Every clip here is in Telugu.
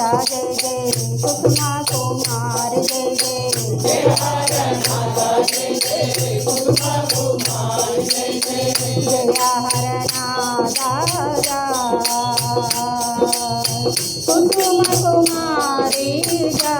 नादा जय जय कुसुमा कुमार जय जय जय हर नादा जय जय कुसुमा कुमार जय जय जय हर नादा कुसुम कुमारी जा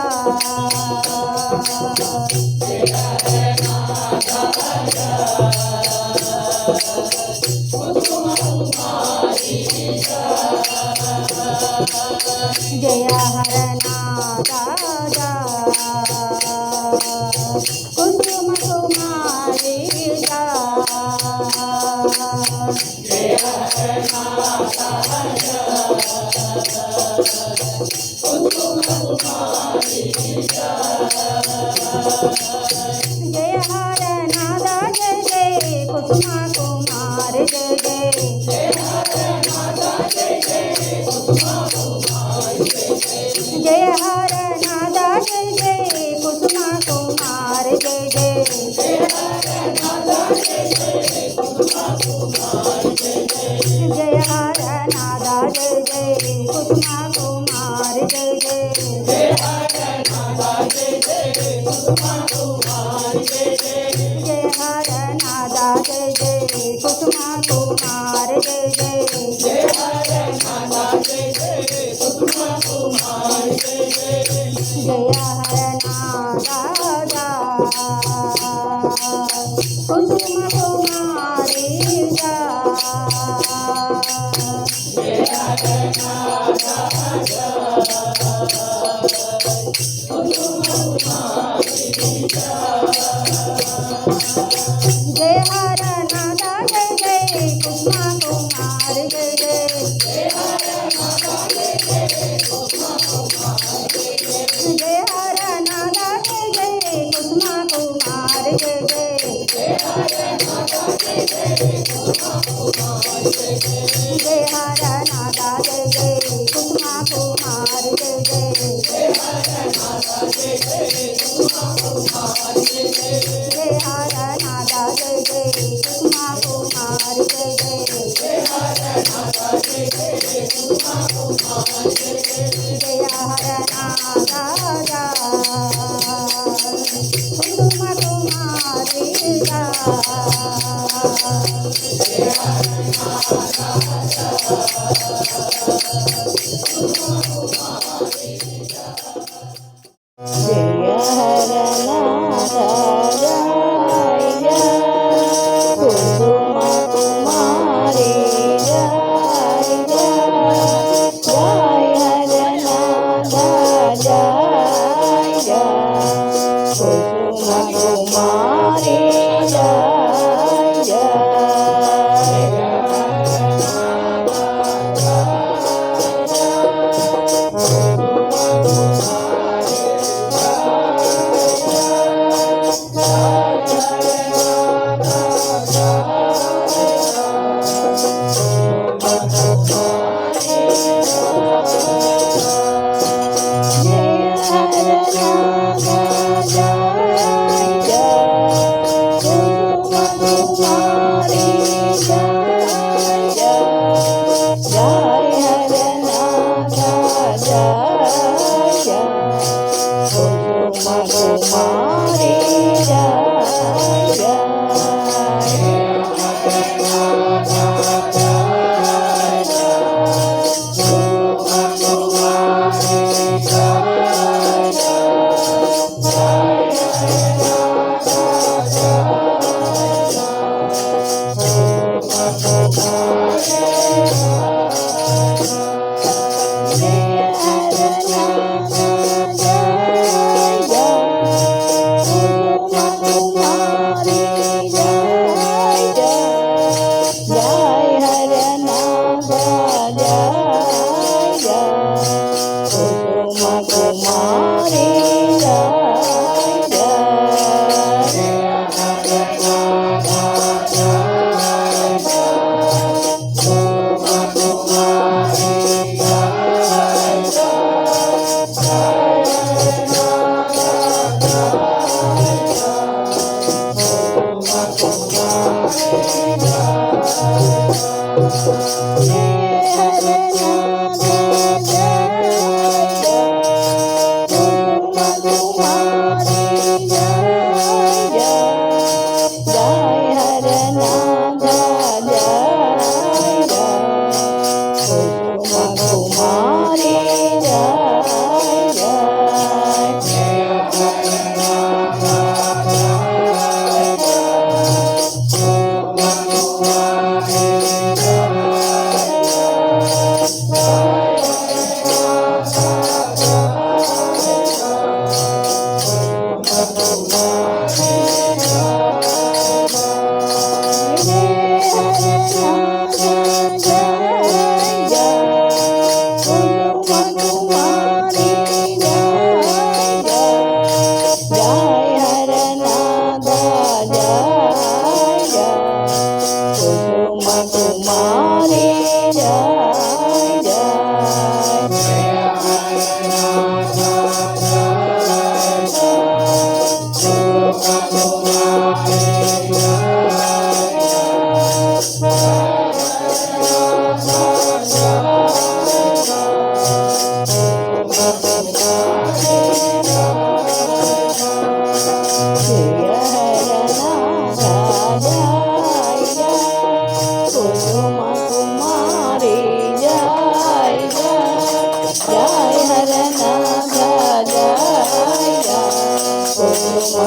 जय हर नादा कुसुम कुमारी जा जय हर नादा कुसुम कुमारी जा जय हर नादा जय जय कुसुम कुमार जय जय जय हर नादा जय जय कुसुम कुमार जय जय जय हर नादा जय जय कुसुम कुमार जय जय जय हर नादा जय जय कुसुम कुमार जय जय जय हर नादा जय जय कुसुम कुमार जय जय जय हर नादा जय जय कुसुम कुमार जय जय जय हर नादा जय जय कुसुम कुमार जय जय जय हर नादा जय जय कुसुम कुमार जय जय जय हर नादा कुसुम कुमारी जा जय हर नादा कुसुम कुमारी जा जय हर नादा जय जय कुसुम कुमार जय जय जय हर नादा जय जय कुसुम कुमार जय जय जय हर नादा जय जय कुसुम कुमार जय जय जय हर नादा जय जय कुसुम कुमार जय जय जय हर नादा जय जय कुसुम कुमार जय जय जय हर नादा जय जय कुसुम कुमार जय जय जय हर नादा जय जय कुसुम कुमार जय जय जय हर नादा जय जय कुसुम कुमार जय जय जय हर नादा कुसुम कुमारी जा जय हर नादा कुसुम कुमारी जा जय हर नादा कुसुम कुमारी जय जय हर नादा जय कुसुम कुमारी जय जय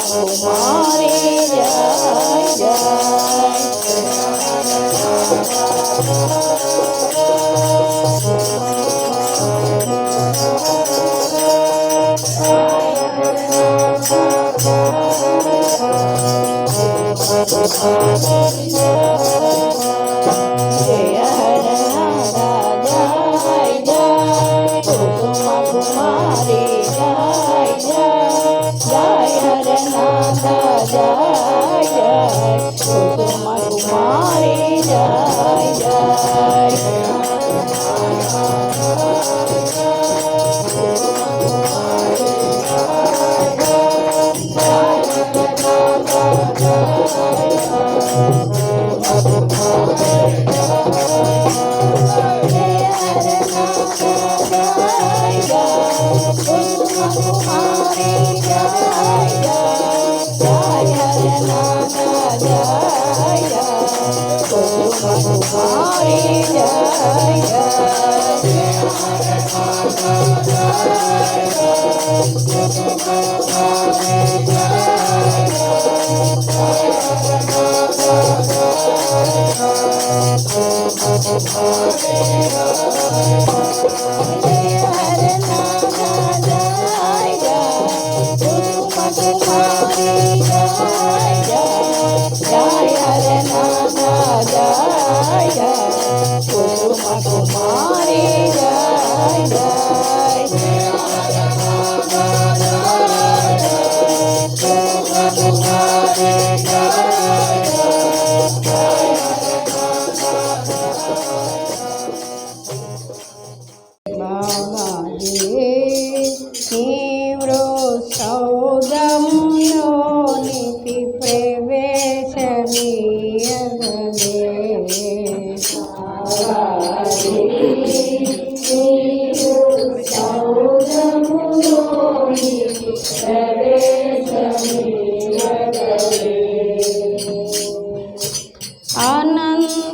కుమారి జయ జయ జయ హరనాథ జయ జయ కుసుమ కుమారి జయ జయ జయ హరనాథ జయ జయ కుసుమ కుమారి జయ జయ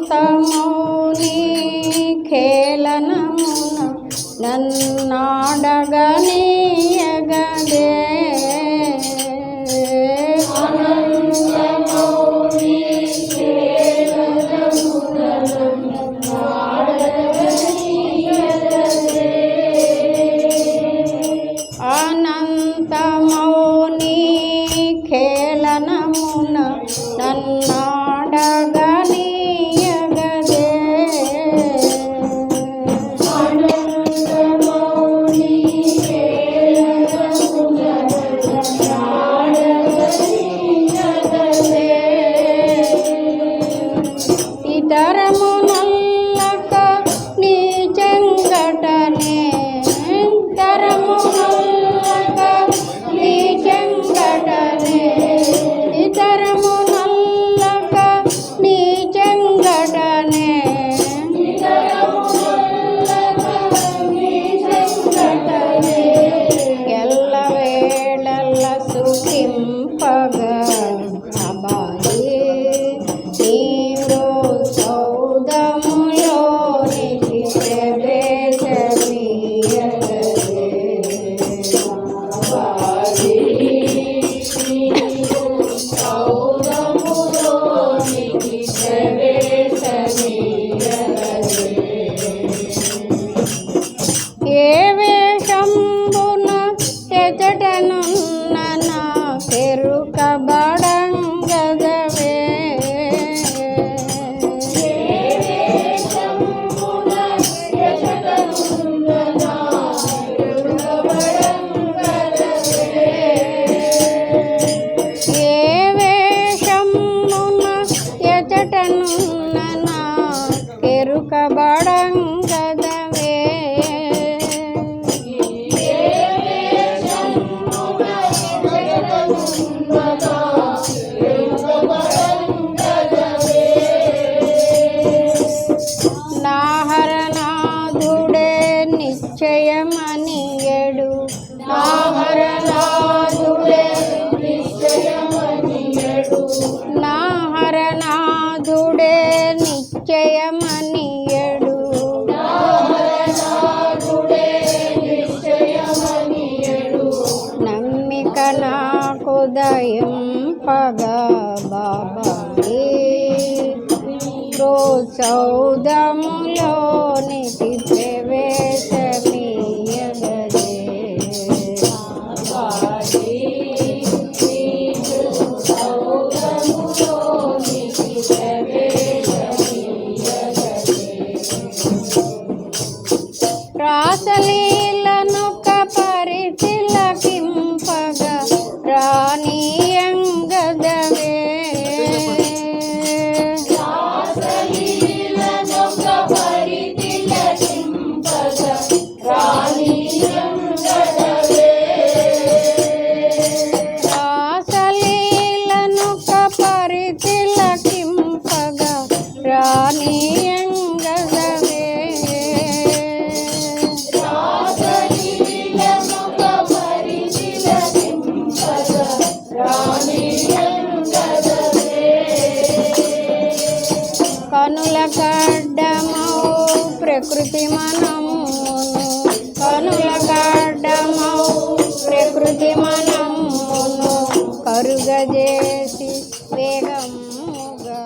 అనంతమౌని ఖేళనమున నన్నాడగనీయగదే అనంతమౌని ఖేళనమున నన్నాడగనీయగదే అనంతమౌని ఖేళనమున నన్నాడగని తరమునల్లక నీ చెంగటనే తరమునల్లక నీ చెంగటనే తరమునల్లక నీ చెంగటనే ఎల్లవేళల సుఖింపగా అబాయి ఏ వేషంబున ఎచటనున్న నా పెరుకబడంగదవే ఏ వేషమున ఎచటనున్న నా పెరుకబడంగదవే నాహరనాథుడే నిశ్చయమనియడు నాహరనాథుడే నిశ్చయమనియడు నాహరనాథుడే నిశ్చయమనియడు నాహరనాథుడే నిశ్చయమనియడు నమ్మిక నాకు దయం పగ బాబాయే ప్రోత్సౌదములోనికి ప్రవేశమీయగలే రాసలీలను కపరితిలకింపగ రాణీయంగదవే రాసలీలను కపరితిలకింపగ రాణీయంగదవే కనుల గడ్డమౌ ప్రకృతి మనమును కనుల గడ్డమౌ ప్రకృతి మనమును కరుగజేసి వేగముగా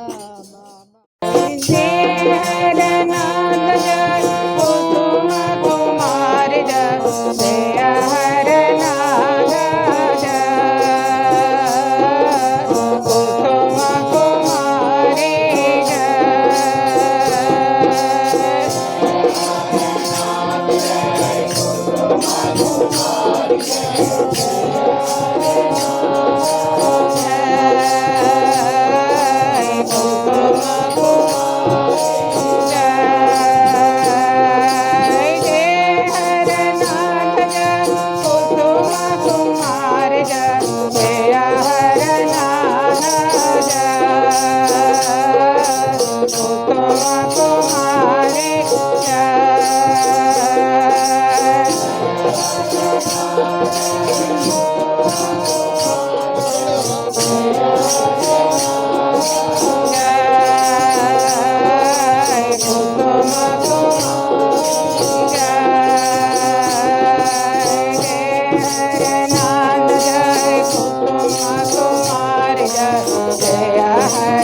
Hare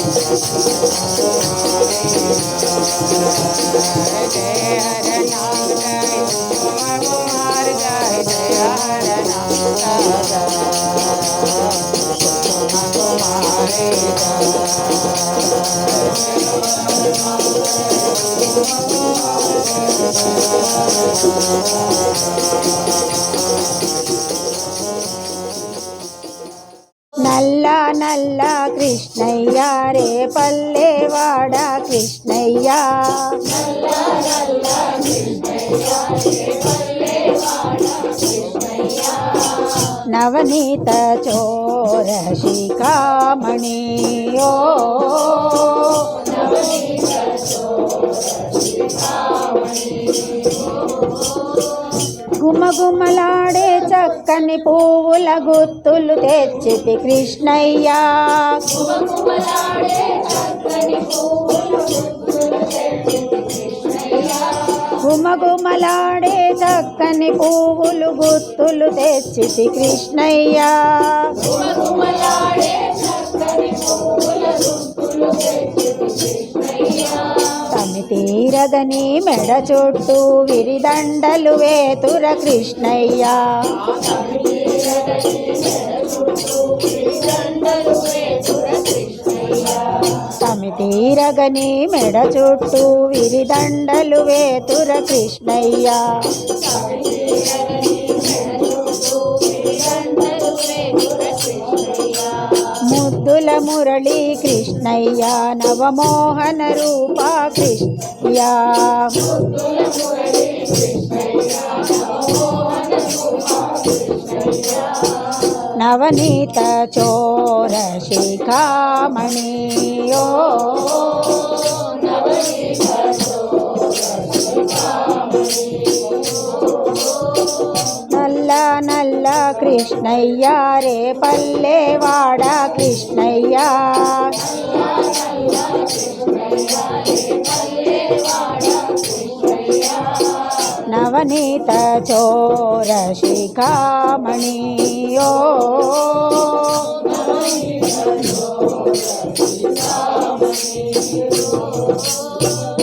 जय हर नाम जय कुमार जय जय हर नाम कुमारी నల్ల నల్ల కృష్ణయ్య రే పల్లెవాడ కృష్ణయ్య నవనీత చోర శిఖామణి ఓ గుమగుమలాడే చక్కని పువ్వుల గుత్తులు తెచ్చితి కృష్ణయ్య గుమగుమలాడే చక్కని పువ్వులు గుత్తులు తెచ్చితి కృష్ణయ్య తీరదని మెడ చుట్టూ విరిదండలు వేతుర కృష్ణయ్య తీరగని మెడ చుట్టూ విరిదండలు వేతుర కృష్ణయ్య ముద్దుల మురళి కృష్ణయ్య నవమోహన రూప కృష్ణయ్య నవనీత చోర శిఖామణి ఓ నల్ల నల్ల కృష్ణయ్య రే పల్లెవాడ కృష్ణయ్య నవనీత చోర శిఖామణి ఓ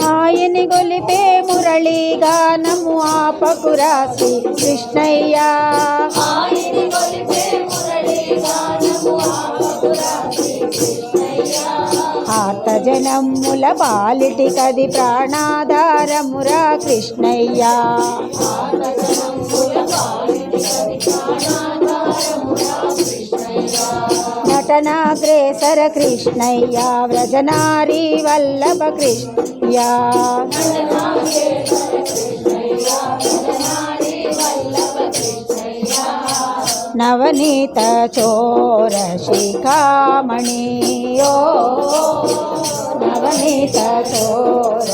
ఆయని గొలిపే మురళీ గానము ఆపకురా శ్రీ కృష్ణయ్య ఆర్త జనముల బాలిటి కది ప్రాణాధారమురా కృష్ణయ్య నటనాగ్రేసర కృష్ణయ్య వ్రజనారీ వల్లభ కృష్ణయ్య నవనీత చోర శిఖామణి ఓ నవనీత చోర